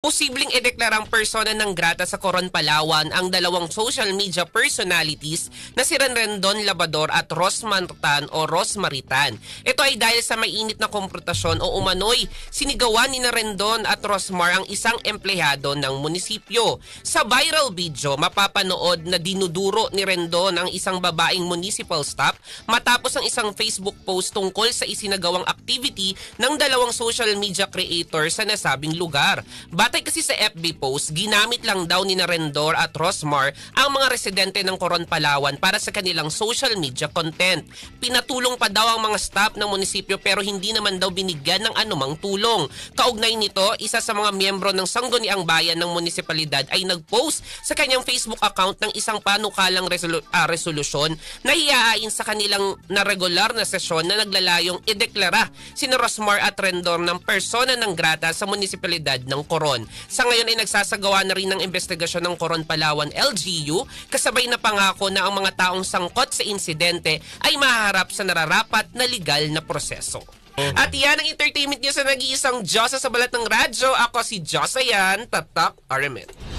Posibleng ideklarang persona ng grata sa Coron, Palawan ang dalawang social media personalities na si Rendon Labrador at Ros Maritan o Ros Maritan. Ito ay dahil sa mainit na komprontasyon o umano'y sinigawan ni Rendon at Rosmar ang isang empleyado ng munisipyo. Sa viral video, mapapanood na dinuduro ni Rendon ang isang babaeng municipal staff matapos ang isang Facebook post tungkol sa isinagawang activity ng dalawang social media creator sa nasabing lugar. Batay kasi sa FB post, ginamit lang daw ni Rendon at Rosmar ang mga residente ng Coron, Palawan para sa kanilang social media content. Pinatulong pa daw ang mga staff ng munisipyo pero hindi naman daw binigyan ng anumang tulong. Kaugnay nito, isa sa mga miyembro ng Sangguniang Bayan ng munisipalidad ay nag-post sa kanyang Facebook account ng isang panukalang resolusyon na hiyain sa kanilang na regular na sesyon na naglalayong ideklara si Rosmar at Rendon ng persona ng grata sa munisipalidad ng Coron. Sa ngayon ay nagsasagawa na rin ng investigasyon ng Coron, Palawan LGU kasabay na pangako na ang mga taong sangkot sa insidente ay mahaharap sa nararapat na legal na proseso. At yan ang entertainment niyo sa nag-iisang Diyosa sa balat ng radyo. Ako si Diyosa yan, Tatak Aramet.